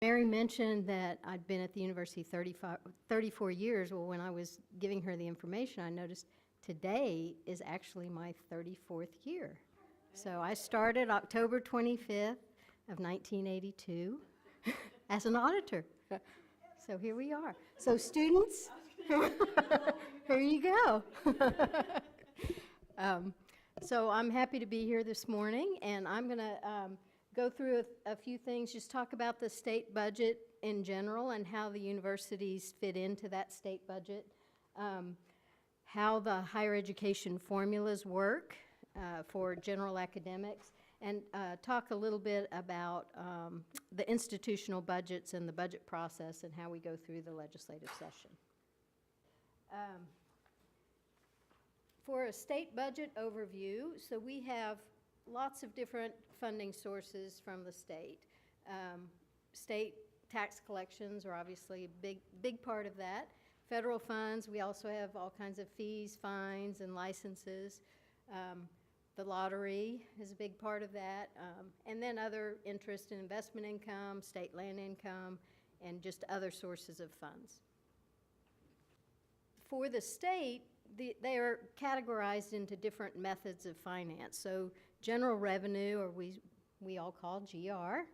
Mary mentioned that I'd been at the university 34 years. Well, when I was giving her the information, I noticed today is actually my 34th year. So I started October 25th of 1982 as an auditor. So here we are. So students, here you go. So I'm happy to be here this morning, and I'm going to go through a few things, just talk about the state budget in general and how the universities fit into that state budget, how the higher education formulas work for general academics, and talk a little bit about the institutional budgets and the budget process and how we go through the legislative session. For a state budget overview, so we have lots of different funding sources from the state. State tax collections are obviously a big part of that. Federal funds, we also have all kinds of fees, fines, and licenses. The lottery is a big part of that. And then other interest and investment income, state land income, and just other sources of funds. For the state, they are categorized into different methods of finance. So general revenue, or we all call GR,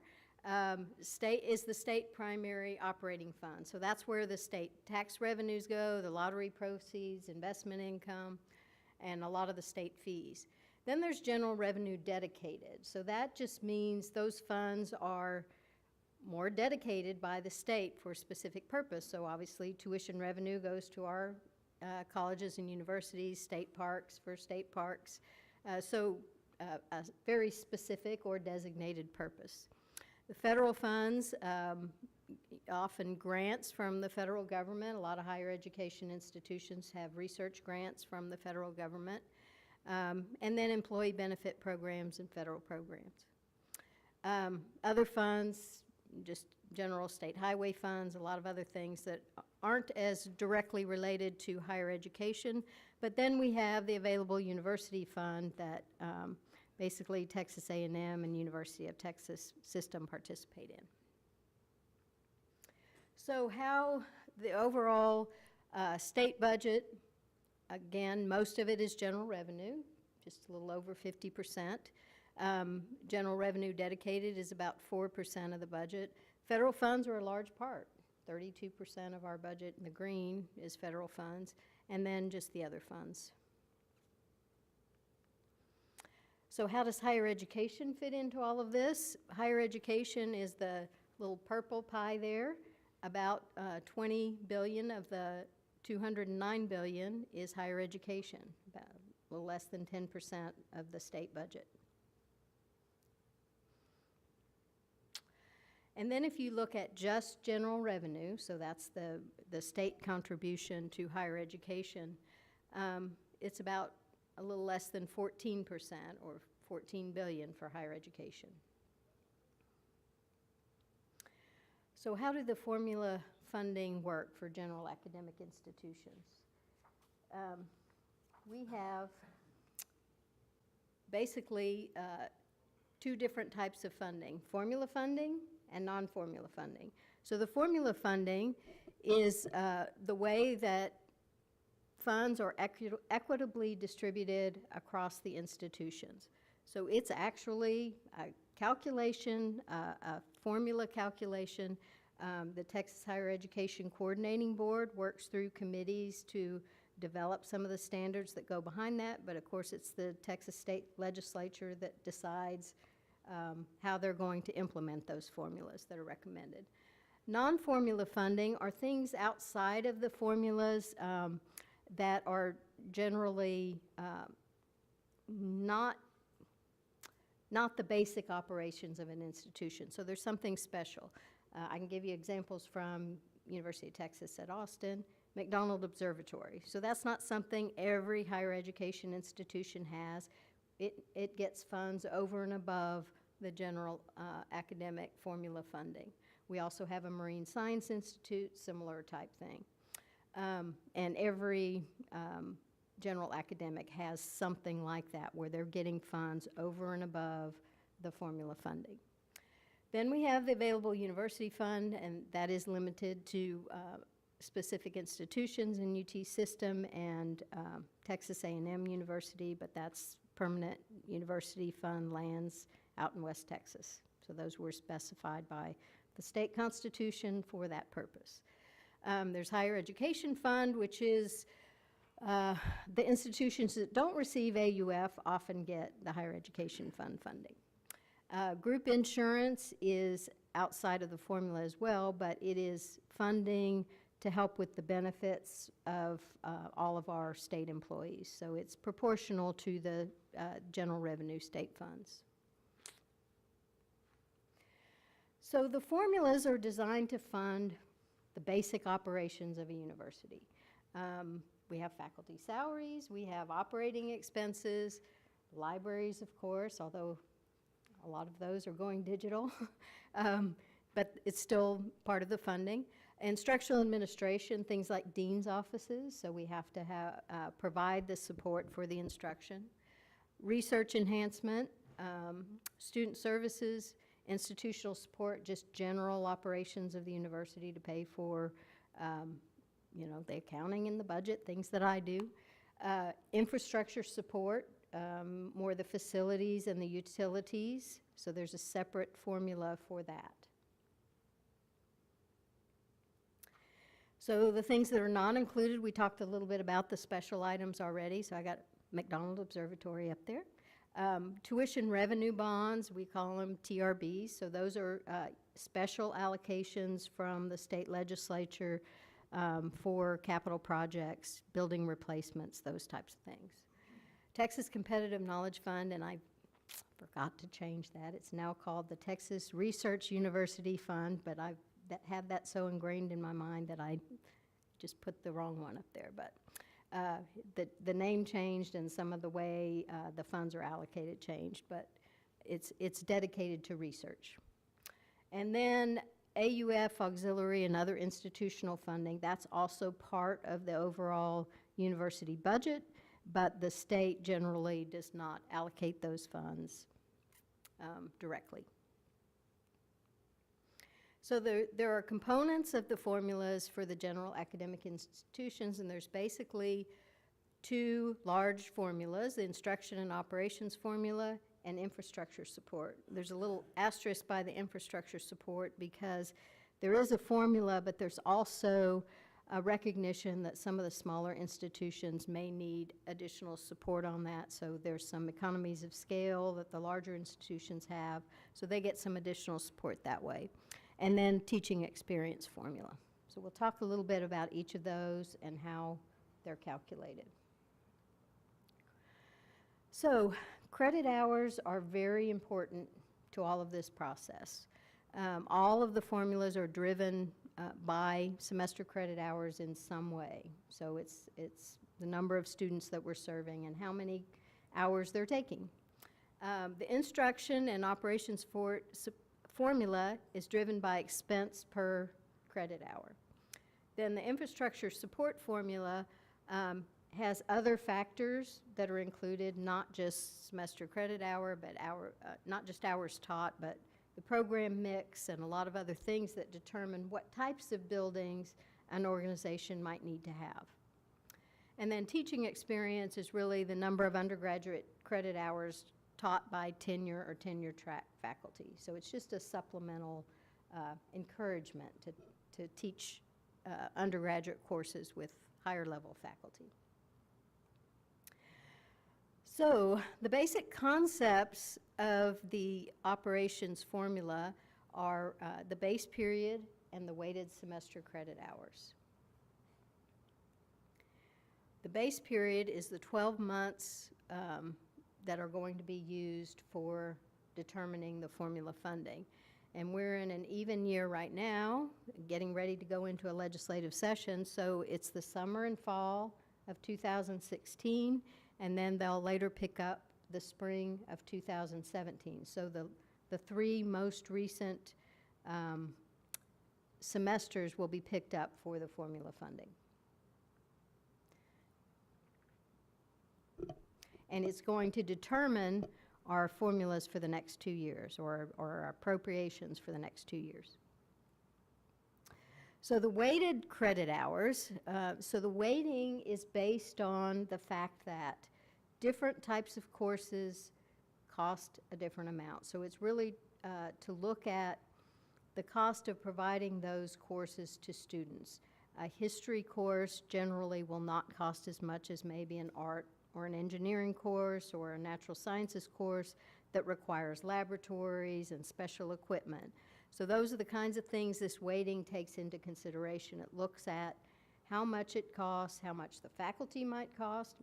is the state primary operating fund. So that's where the state tax revenues go, the lottery proceeds, investment income, and a lot of the state fees. Then there's general revenue dedicated. So that just means those funds are more dedicated by the state for a specific purpose. So obviously tuition revenue goes to our colleges and universities, state parks for state parks. A very specific or designated purpose. The federal funds, often grants from the federal government. A lot of higher education institutions have research grants from the federal government. And then employee benefit programs and federal programs. Other funds, just general state highway funds, a lot of other things that aren't as directly related to higher education. But then we have the available university fund that basically Texas A&M and University of Texas system participate in. So how the overall state budget, again, most of it is general revenue, just a little over 50%. General revenue dedicated is about 4% of the budget. Federal funds are a large part. 32% of our budget in the green is federal funds, and then just the other funds. So how does higher education fit into all of this? Higher education is the little purple pie there. About 20 billion of the 209 billion is higher education, about a little less than 10% of the state budget. And then if you look at just general revenue, so that's the state contribution to higher education, it's about a little less than 14%, or 14 billion for higher education. So how do the formula funding work for general academic institutions? We have basically two different types of funding, formula funding and non-formula funding. So the formula funding is the way that funds are equitably distributed across the institutions. So it's actually a calculation, a formula calculation. The Texas Higher Education Coordinating Board works through committees to develop some of the standards that go behind that, but of course it's the Texas State Legislature that decides how they're going to implement those formulas that are recommended. Non-formula funding are things outside of the formulas that are generally not the basic operations of an institution. So there's something special. I can give you examples from University of Texas at Austin, McDonald Observatory. So that's not something every higher education institution has. It gets funds over and above the general academic formula funding. We also have a Marine Science Institute, similar type thing. And every general academic has something like that where they're getting funds over and above the formula funding. Then we have the available university fund, and that is limited to specific institutions in UT system and Texas A&M University, but that's permanent university fund lands out in West Texas. So those were specified by the state constitution for that purpose. There's higher education fund, which is the institutions that don't receive AUF often get the higher education fund funding. Group insurance is outside of the formula as well, but it is funding to help with the benefits of all of our state employees. So it's proportional to the general revenue state funds. So the formulas are designed to fund the basic operations of a university. We have faculty salaries, we have operating expenses, libraries, of course, although a lot of those are going digital, but it's still part of the funding. Instructional administration, things like dean's offices, so we have to provide the support for the instruction. Research enhancement, student services, institutional support, just general operations of the university to pay for, you know, the accounting and the budget, things that I do. Infrastructure support, more the facilities and the utilities, so there's a separate formula for that. So the things that are not included, we talked a little bit about the special items already, so I got McDonald Observatory up there. Tuition revenue bonds, we call them TRBs, so those are special allocations from the state legislature for capital projects, building replacements, those types of things. Texas Competitive Knowledge Fund, and I forgot to change that. It's now called the Texas Research University Fund, but I've had that so ingrained in my mind that I just put the wrong one up there. But the name changed and some of the way the funds are allocated changed, but it's dedicated to research. And then AUF, auxiliary, and other institutional funding, that's also part of the overall university budget, but the state generally does not allocate those funds directly. So there are components of the formulas for the general academic institutions, and there's basically two large formulas, the instruction and operations formula and infrastructure support. There's a little asterisk by the infrastructure support because there is a formula, but there's also a recognition that some of the smaller institutions may need additional support on that, so there's some economies of scale that the larger institutions have, so they get some additional support that way. And then teaching experience formula. So we'll talk a little bit about each of those and how they're calculated. So credit hours are very important to all of this process. All of the formulas are driven by semester credit hours in some way. So it's the number of students that we're serving and how many hours they're taking. The instruction and operations formula is driven by expense per credit hour. Then the infrastructure support formula has other factors that are included, not just semester credit hour, but not just hours taught, but the program mix and a lot of other things that determine what types of buildings an organization might need to have. And then teaching experience is really the number of undergraduate credit hours taught by tenure or tenure track faculty. So it's just a supplemental encouragement to teach undergraduate courses with higher level faculty. So the basic concepts of the operations formula are the base period and the weighted semester credit hours. The base period is the 12 months that are going to be used for determining the formula funding. And we're in an even year right now, getting ready to go into a legislative session, so it's the summer and fall of 2016, and then they'll later pick up the spring of 2017. So the three most recent semesters will be picked up for the formula funding. And it's going to determine are formulas for the next 2 years, or appropriations for the next 2 years. So the weighted credit hours, so the weighting is based on the fact that different types of courses cost a different amount. So it's really to look at the cost of providing those courses to students. A history course generally will not cost as much as maybe an art or an engineering course or a natural sciences course that requires laboratories and special equipment. So those are the kinds of things this weighting takes into consideration. It looks at how much it costs, how much the faculty might cost.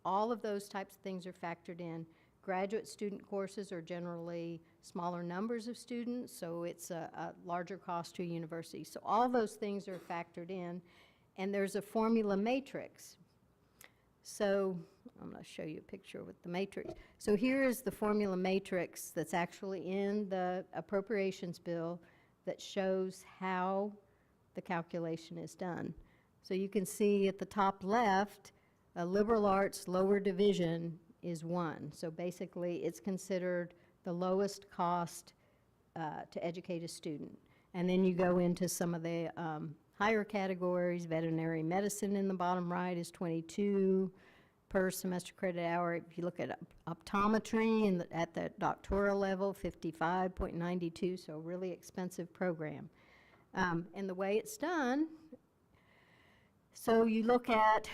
All of those types of things are factored in. Graduate student courses are generally smaller numbers of students, so it's a larger cost to a university. So all those things are factored in, and there's a formula matrix. So I'm going to show you a picture with the matrix. So here is the formula matrix that's actually in the appropriations bill that shows how the calculation is done. So you can see at the top left, a liberal arts lower division is 1. So basically it's considered the lowest cost to educate a student. And then you go into some of the higher categories. Veterinary medicine in the bottom right is 22 per semester credit hour. If you look at optometry at the doctoral level, 55.92, so a really expensive program. And the way it's done, so you look at,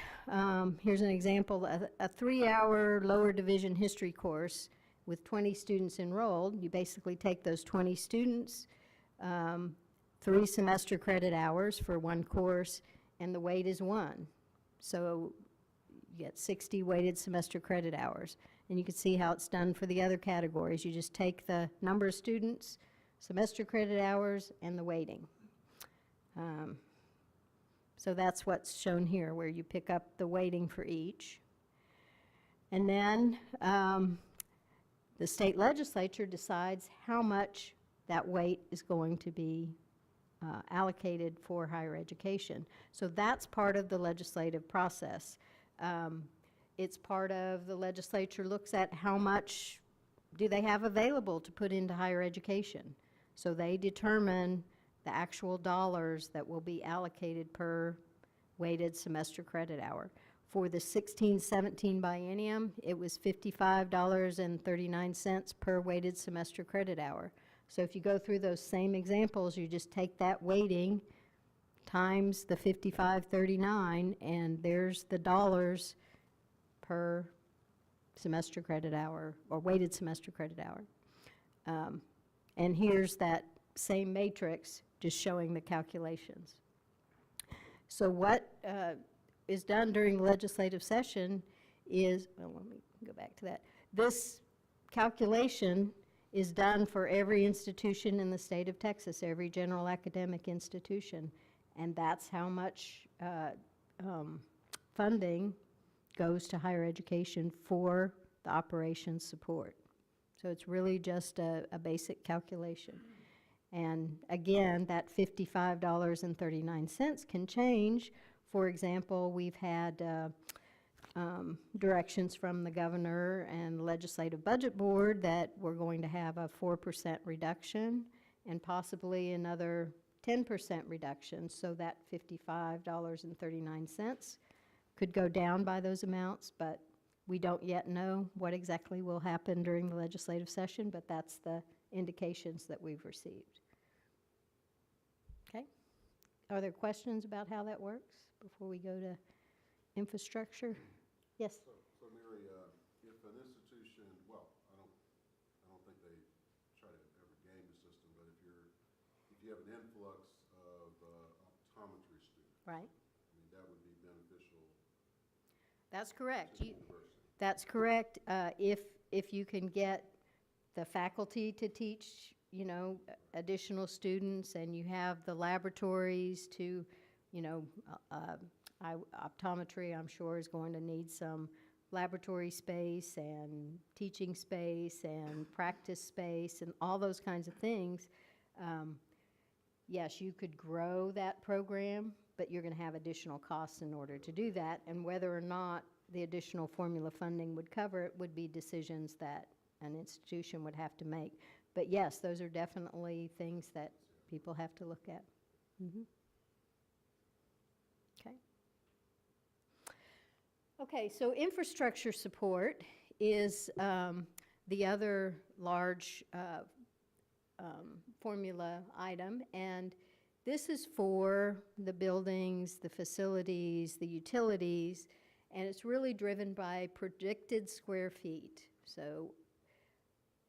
here's an example, a 3-hour lower division history course with 20 students enrolled. You basically take those 20 students, 3 semester credit hours for one course, and the weight is 1. So you get 60 weighted semester credit hours. And you can see how it's done for the other categories. You just take the number of students, semester credit hours, and the weighting. So that's what's shown here, where you pick up the weighting for each. And then the state legislature decides how much that weight is going to be allocated for higher education. So that's part of the legislative process. It's part of the legislature looks at how much do they have available to put into higher education. So they determine the actual dollars that will be allocated per weighted semester credit hour. For the 16-17 biennium, it was $55.39 per weighted semester credit hour. So if you go through those same examples, you just take that weighting times the 55.39, and there's the dollars per semester credit hour, or weighted semester credit hour. And here's that same matrix just showing the calculations. So what is done during the legislative session is, well, let me go back to that. This calculation is done for every institution in the state of Texas, every general academic institution, and that's how much funding goes to higher education for the operations support. So it's really just a basic calculation. And again, that $55.39 can change. For example, we've had directions from the governor and the Legislative Budget Board that we're going to have a 4% reduction and possibly another 10% reduction, so that $55.39 could go down by those amounts, but we don't yet know what exactly will happen during the legislative session, but that's the indications that we've received. Okay? Are there questions about how that works before we go to infrastructure? Yes? So Mary, if an institution, well, I don't think they try to ever game the system, but if you have an influx of optometry students, Right. I mean, that would be beneficial. That's correct. To the university. That's correct. If you can get the faculty to teach, you know, additional students, and you have the laboratories to, you know, optometry, I'm sure, is going to need some laboratory space and teaching space and practice space and all those kinds of things. Yes, you could grow that program, but you're going to have additional costs in order to do that, and whether or not the additional formula funding would cover it would be decisions that an institution would have to make. But yes, those are definitely things that people have to look at. Mhm. Okay. Okay, so infrastructure support is the other large formula item, and this is for the buildings, the facilities, the utilities, and it's really driven by predicted square feet. So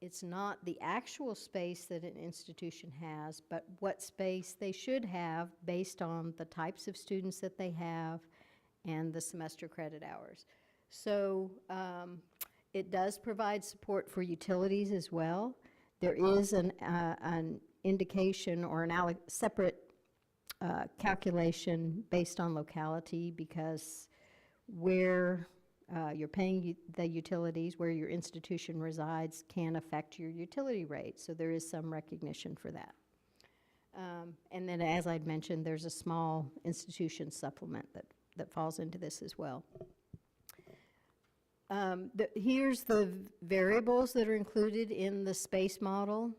it's not the actual space that an institution has, but what space they should have based on the types of students that they have and the semester credit hours. So it does provide support for utilities as well. There is an indication or an separate calculation based on locality, because where you're paying the utilities, where your institution resides, can affect your utility rate. So there is some recognition for that. And then, as I'd mentioned, there's a small institution supplement that falls into this as well. Here's the variables that are included in the space model,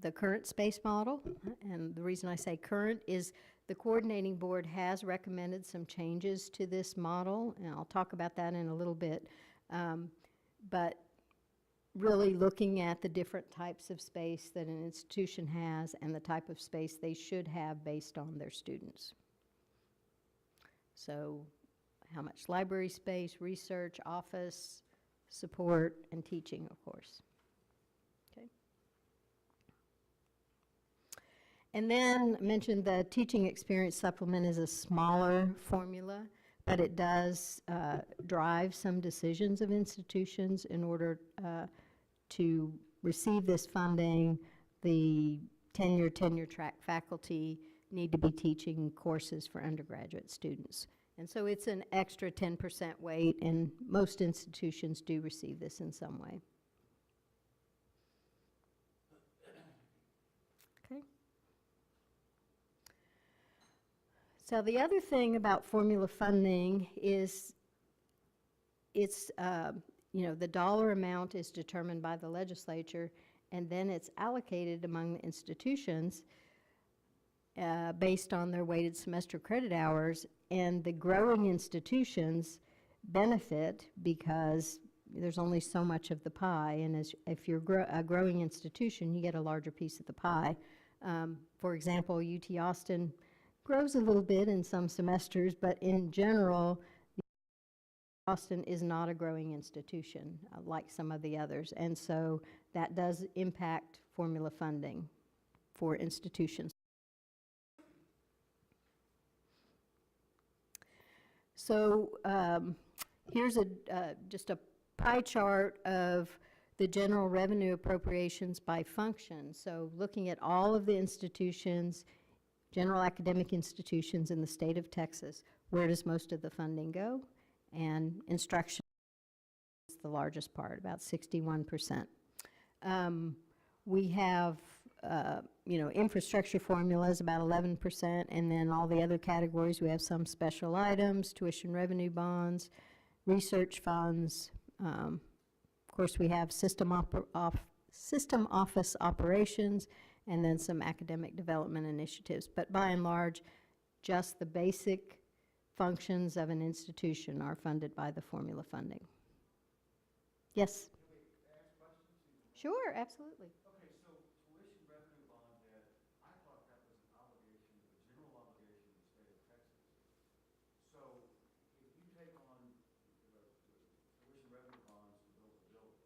the current space model. And the reason I say current is the coordinating board has recommended some changes to this model, and I'll talk about that in a little bit. But really looking at the different types of space that an institution has and the type of space they should have based on their students. So how much library space, research, office, support, and teaching, of course. Okay. And then I mentioned the teaching experience supplement is a smaller formula, but it does drive some decisions of institutions in order to receive this funding. The tenure track faculty need to be teaching courses for undergraduate students. And so it's an extra 10% weight, and most institutions do receive this in some way. Okay. So the other thing about formula funding is it's, the dollar amount is determined by the legislature, and then it's allocated among the institutions based on their weighted semester credit hours, and the growing institutions benefit because there's only so much of the pie, and if you're a growing institution, you get a larger piece of the pie. For example, UT Austin grows a little bit in some semesters, but in general, Austin is not a growing institution like some of the others, and so that does impact formula funding for institutions. So here's just a pie chart of the general revenue appropriations by function. So looking at all of the institutions, general academic institutions in the state of Texas, where does most of the funding go? And instruction is the largest part, about 61%. We have infrastructure formulas, about 11%, and then all the other categories, we have some special items, tuition revenue bonds, research funds. Of course, we have system office operations, and then some academic development initiatives. But by and large, just the basic functions of an institution are funded by the formula funding. Yes? Can we ask questions? Sure, absolutely. Okay, so tuition revenue bond debt, I thought that was an obligation, a general obligation of the state of Texas. So if you take on the tuition revenue bonds to build a building,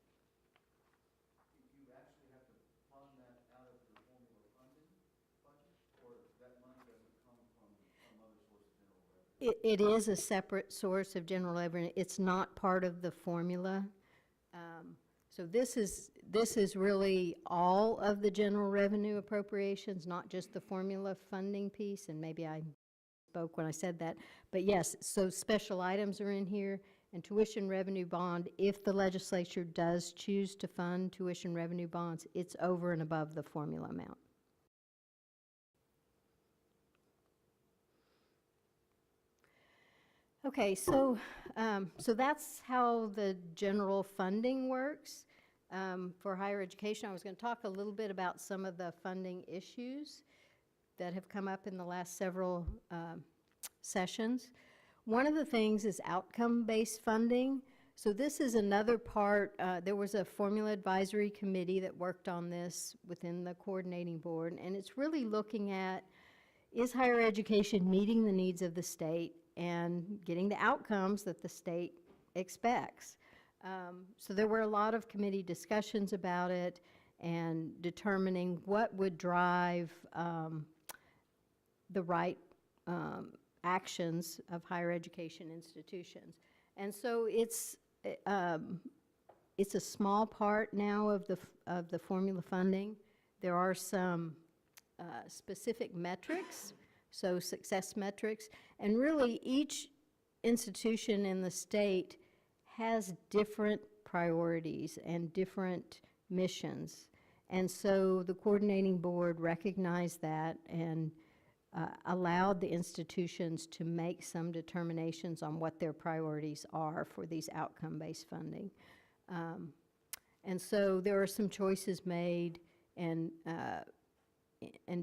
you actually have to fund that out of your formula funding budget, or that money doesn't come from some other source of general revenue? It is a separate source of general revenue. It's not part of the formula. So this is really all of the general revenue appropriations, not just the formula funding piece, and maybe I spoke when I said that. But yes, so special items are in here, and tuition revenue bond, if the legislature does choose to fund tuition revenue bonds, it's over and above the formula amount. Okay, so that's how the general funding works. for higher education. I was going to talk a little bit about some of the funding issues that have come up in the last several sessions. One of the things is outcome-based funding. So this is another part. There was a formula advisory committee that worked on this within the coordinating board, and it's really looking at, is higher education meeting the needs of the state and getting the outcomes that the state expects? So there were a lot of committee discussions about it and determining what would drive the right actions of higher education institutions. And so it's a small part now of the formula funding. There are some specific metrics, so success metrics, and really each institution in the state has different priorities and different missions. And so the coordinating board recognized that and allowed the institutions to make some determinations on what their priorities are for these outcome-based funding. And so there are some choices made and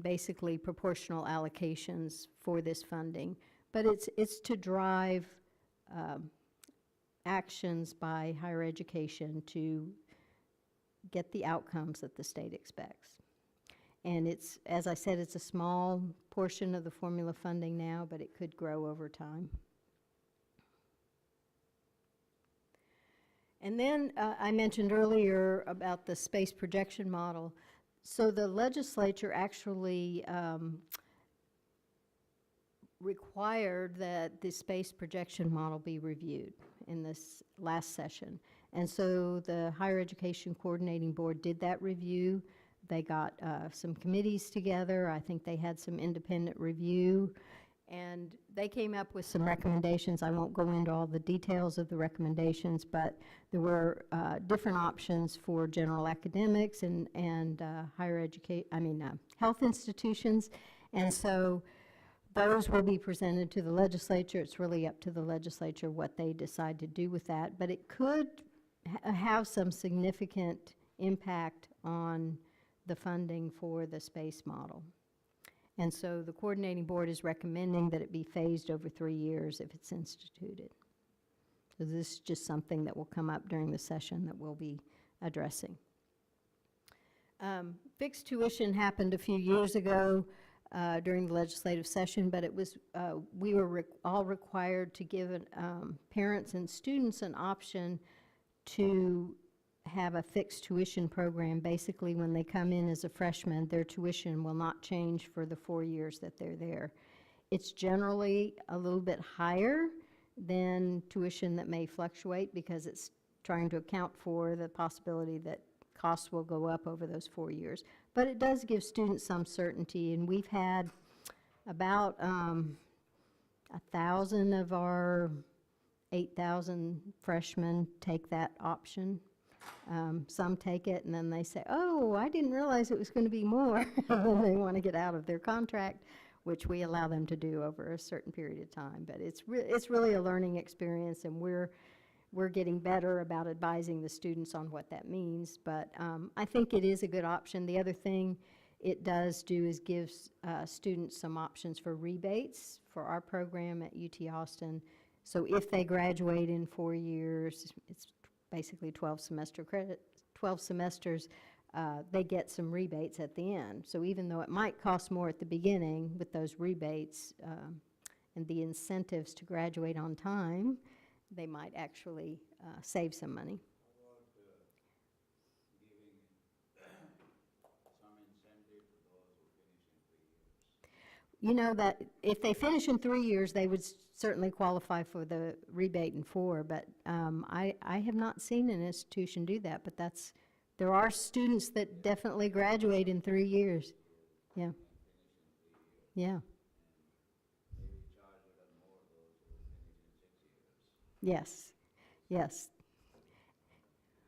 basically proportional allocations for this funding. But it's to drive actions by higher education to get the outcomes that the state expects. And it's, as I said, it's a small portion of the formula funding now, but it could grow over time. And then I mentioned earlier about the space projection model. So the legislature actually required that the space projection model be reviewed in this last session. And so the Higher Education Coordinating Board did that review. They got some committees together. I think they had some independent review. And they came up with some recommendations. I won't go into all the details of the recommendations, but there were different options for general academics and higher education, health institutions. And so those will be presented to the legislature. It's really up to the legislature what they decide to do with that. But it could have some significant impact on the funding for the space model. And so the coordinating board is recommending that it be phased over 3 years if it's instituted. So this is just something that will come up during the session that we'll be addressing. Fixed tuition happened a few years ago during the legislative session, but it was we were all required to give parents and students an option to have a fixed tuition program. Basically, when they come in as a freshman, their tuition will not change for the 4 years that they're there. It's generally a little bit higher than tuition that may fluctuate because it's trying to account for the possibility that costs will go up over those 4 years. But it does give students some certainty, and we've had about 1,000 of our 8,000 freshmen take that option. Some take it and then they say, oh, I didn't realize it was going to be more. And then they want to get out of their contract, which we allow them to do over a certain period of time. But it's really a learning experience, and we're getting better about advising the students on what that means. But I think it is a good option. The other thing it does do is gives students some options for rebates for our program at UT Austin. So if they graduate in 4 years, it's basically 12 semesters, they get some rebates at the end. So even though it might cost more at the beginning, with those rebates and the incentives to graduate on time, they might actually save some money. How about giving some incentive to those who finish in 3 years? You know that if they finish in 3 years, they would certainly qualify for the rebate in 4, but I have not seen an institution do that, but there are students that definitely graduate in 3 years. Yeah. Yeah. Maybe charge a little more those who finish in 6 years. Yes. Yes. To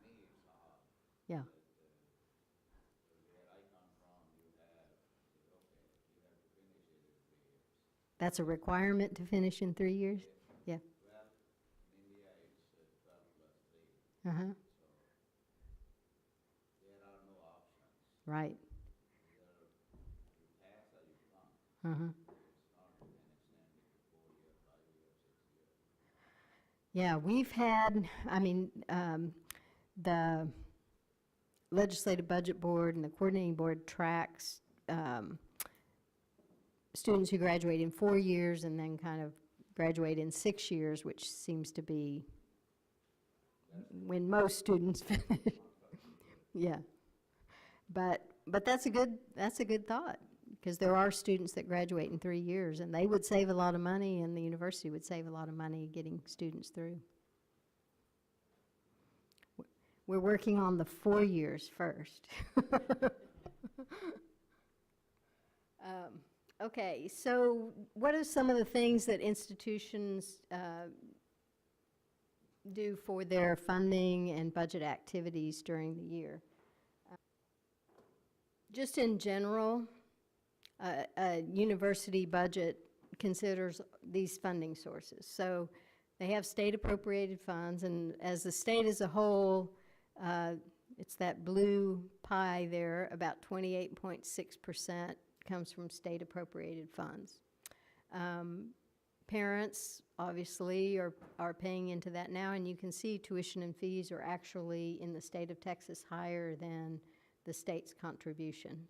me, it's hard. Yeah. Where I come from, you have to finish it in 3 years. That's a requirement to finish in 3 years? Yeah. Well, in India, it's 12 plus 3. Uh-huh. right. You pass or you flunk. Uh-huh. It's hard and extended to 4 year, 5 year, 6 year. Yeah, we've had, I mean, the Legislative Budget Board and the Coordinating Board tracks students who graduate in 4 years and then kind of graduate in 6 years, which seems to be when most students finish. Yeah. But that's a good thought, because there are students that graduate in 3 years, and they would save a lot of money, and the university would save a lot of money getting students through. We're working on the 4 years first. Okay, so what are some of the things that institutions do for their funding and budget activities during the year? Just in general, a university budget considers these funding sources. So they have state appropriated funds, and as the state as a whole, it's that blue pie there, about 28.6% comes from state appropriated funds. Parents obviously are paying into that now, and you can see tuition and fees are actually in the state of Texas higher than the state's contribution.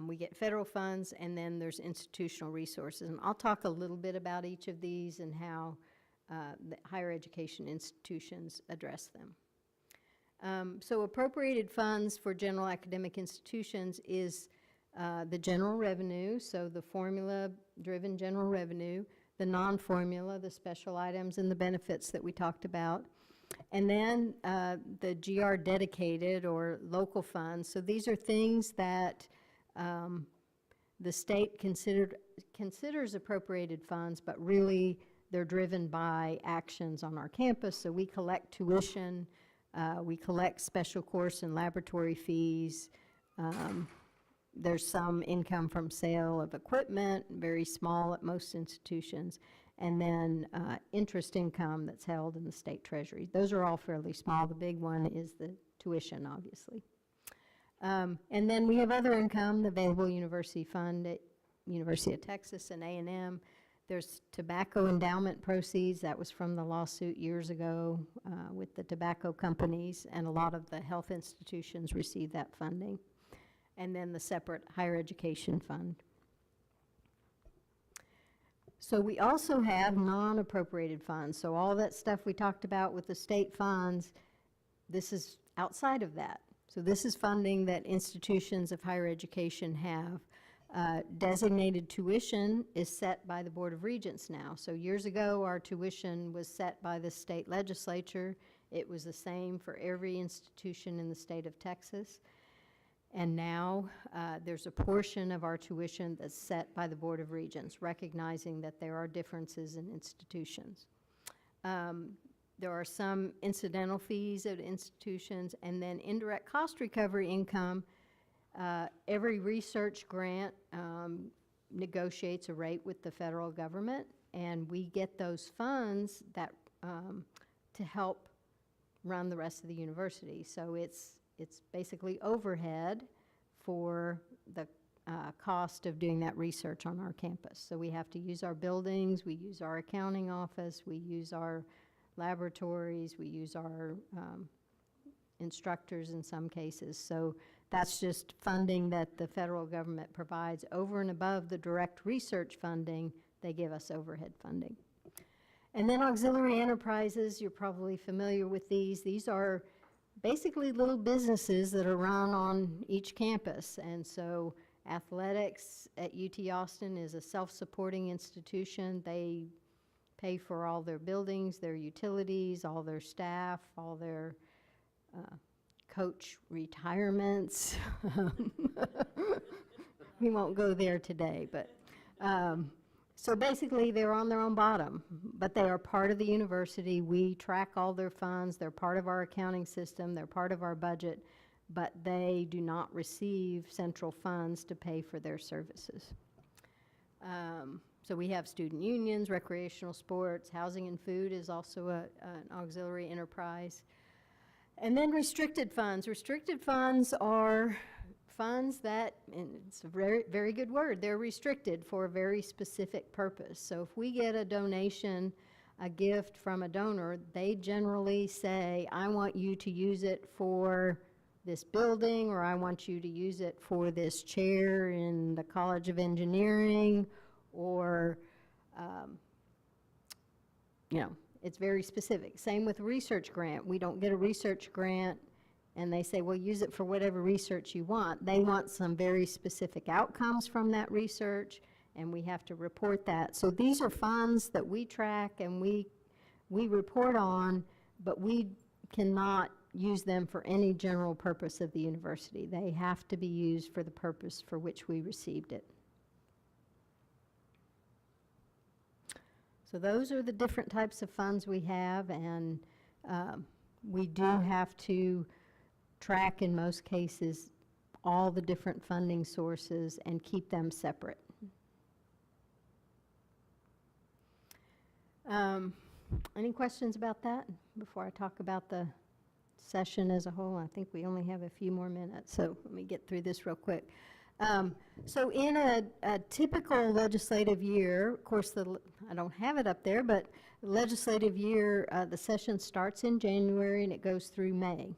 We get federal funds, and then there's institutional resources. And I'll talk a little bit about each of these and how the higher education institutions address them. So appropriated funds for general academic institutions is the general revenue, so the formula-driven general revenue, the non-formula, the special items and the benefits that we talked about, and then the GR dedicated or local funds. So these are things that the state considers appropriated funds, but really they're driven by actions on our campus. So we collect tuition, we collect special course and laboratory fees. There's some income from sale of equipment, very small at most institutions, and then interest income that's held in the state treasury. Those are all fairly small. The big one is the tuition, obviously. And then we have other income, the available university fund at University of Texas and A&M. There's tobacco endowment proceeds. That was from the lawsuit years ago with the tobacco companies, and a lot of the health institutions receive that funding. And then the separate higher education fund. So we also have non-appropriated funds. So all that stuff we talked about with the state funds, this is outside of that. So this is funding that institutions of higher education have. Designated tuition is set by the Board of Regents now. So years ago, our tuition was set by the state legislature. It was the same for every institution in the state of Texas. And now there's a portion of our tuition that's set by the Board of Regents, recognizing that there are differences in institutions. There are some incidental fees at institutions, and then indirect cost recovery income. Every research grant negotiates a rate with the federal government, and we get those funds that to help run the rest of the university. So it's basically overhead for the cost of doing that research on our campus. So we have to use our buildings, we use our accounting office, we use our laboratories, we use our instructors in some cases. So that's just funding that the federal government provides over and above the direct research funding. They give us overhead funding. And then auxiliary enterprises, you're probably familiar with these. These are basically little businesses that are run on each campus. And so athletics at UT Austin is a self-supporting institution. They pay for all their buildings, their utilities, all their staff, all their coach retirements. We won't go there today, but so basically they're on their own bottom, but they are part of the university. We track all their funds. They're part of our accounting system. They're part of our budget, but they do not receive central funds to pay for their services. So we have student unions, recreational sports, housing and food is also an auxiliary enterprise. And then restricted funds. Restricted funds are funds that, and it's a very, very good word, they're restricted for a very specific purpose. So if we get a donation, a gift from a donor, they generally say, I want you to use it for this building, or I want you to use it for this chair in the College of Engineering, or, you know, it's very specific. Same with research grant. We don't get a research grant and they say, well, use it for whatever research you want. They want some very specific outcomes from that research, and we have to report that. So these are funds that we track and we report on, but we cannot use them for any general purpose of the university. They have to be used for the purpose for which we received it. So those are the different types of funds we have, and we do have to track, in most cases, all the different funding sources and keep them separate. Any questions about that before I talk about the session as a whole? I think we only have a few more minutes, so let me get through this real quick. So in a typical legislative year, of course, I don't have it up there, but the legislative year, the session starts in January and it goes through May.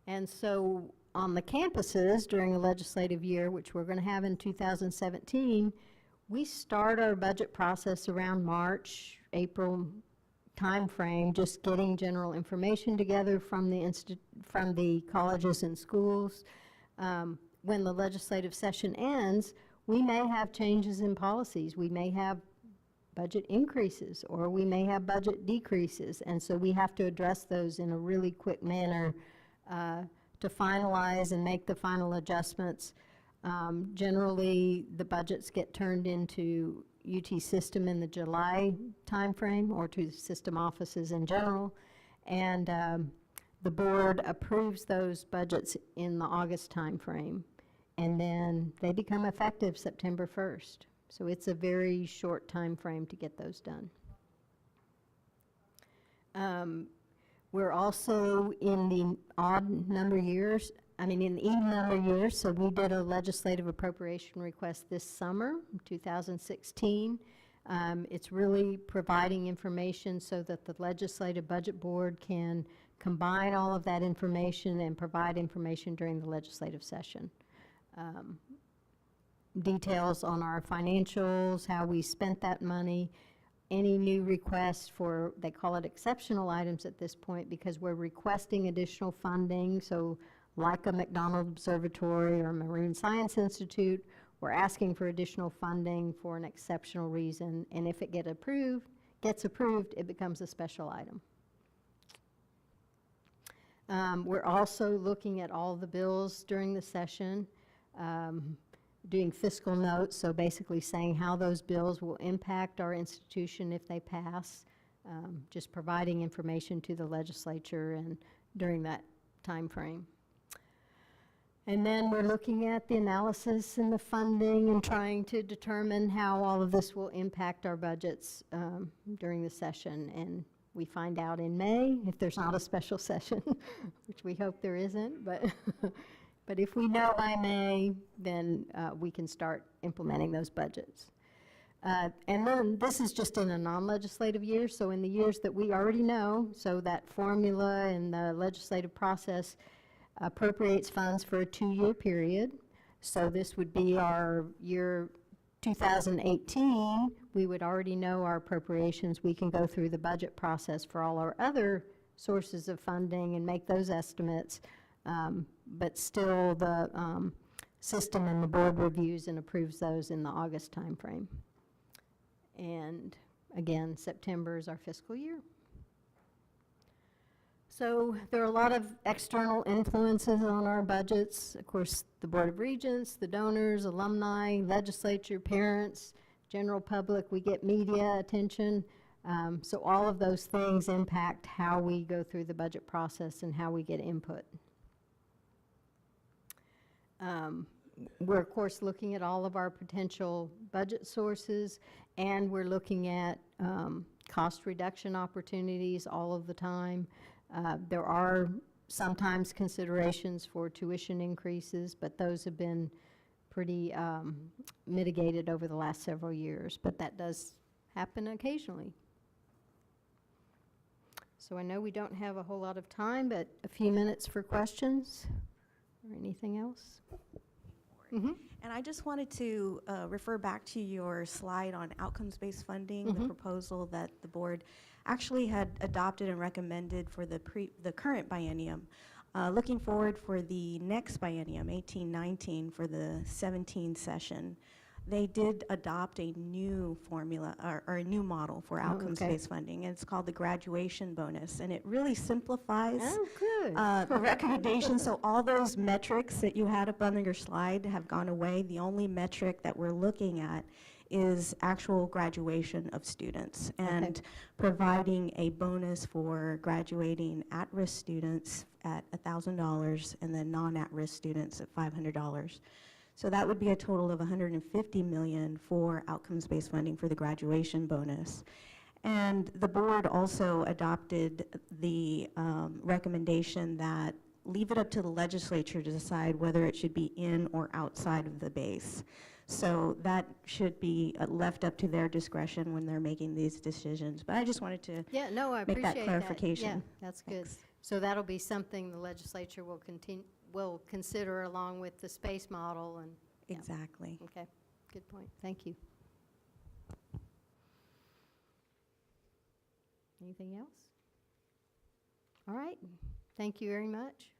And so on the campuses during a legislative year, which we're going to have in 2017, we start our budget process around March, April timeframe, just getting general information together from the colleges and schools. When the legislative session ends, we may have changes in policies. We may have budget increases, or we may have budget decreases, and so we have to address those in a really quick manner to finalize and make the final adjustments. Generally, the budgets get turned into UT system in the July timeframe, or to system offices in general, and the board approves those budgets in the August timeframe, and then they become effective September 1st. So it's a very short time frame to get those done. We're also in the odd number years, in the even number years, so we did a legislative appropriation request this summer, 2016. It's really providing information so that the Legislative Budget Board can combine all of that information and provide information during the legislative session. Details on our financials, how we spent that money, any new requests for, they call it exceptional items at this point because we're requesting additional funding. So like a McDonald Observatory or Marine Science Institute, we're asking for additional funding for an exceptional reason, and if it gets approved, it becomes a special item. We're also looking at all the bills during the session, doing fiscal notes, so basically saying how those bills will impact our institution if they pass, just providing information to the legislature and during that time frame. And then we're looking at the analysis and the funding and trying to determine how all of this will impact our budgets during the session. And we find out in May if there's not a special session, which we hope there isn't, but but if we know by May, then we can start implementing those budgets. And then this is just in a non-legislative year, so in the years that we already know, so that formula and the legislative process appropriates funds for a 2-year period. So this would be our year 2018. We would already know our appropriations. We can go through the budget process for all our other sources of funding and make those estimates. But still the system and the board reviews and approves those in the August timeframe. And again, September is our fiscal year. So there are a lot of external influences on our budgets. Of course, the Board of Regents, the donors, alumni, legislature, parents, general public, we get media attention. So all of those things impact how we go through the budget process and how we get input. We're, of course, looking at all of our potential budget sources, and we're looking at cost reduction opportunities all of the time. There are sometimes considerations for tuition increases, but those have been pretty mitigated over the last several years, but that does happen occasionally. So I know we don't have a whole lot of time, but a few minutes for questions or anything else? Mm-hmm. And I just wanted to refer back to your slide on outcomes-based funding, the proposal that the board actually had adopted and recommended for the current biennium. Looking forward for the next biennium, 18-19, for the 17 session, they did adopt a new formula or a new model for outcomes-based funding, and it's called the graduation bonus, and it really simplifies the recommendation. So all those metrics that you had up on your slide have gone away. The only metric that we're looking at is actual graduation of students and providing a bonus for graduating at-risk students at $1,000 and then non-at-risk students at $500. So that would be a total of $150 million for outcomes-based funding for the graduation bonus. And the board also adopted the recommendation that leave it up to the legislature to decide whether it should be in or outside of the base. So that should be left up to their discretion when they're making these decisions. But I just wanted to I make that appreciate clarification. Yeah, that's good. Thanks. So that'll be something the legislature will consider along with the space model and. Yeah. Exactly. Okay, good point. Thank you. Anything else? All right. Thank you very much.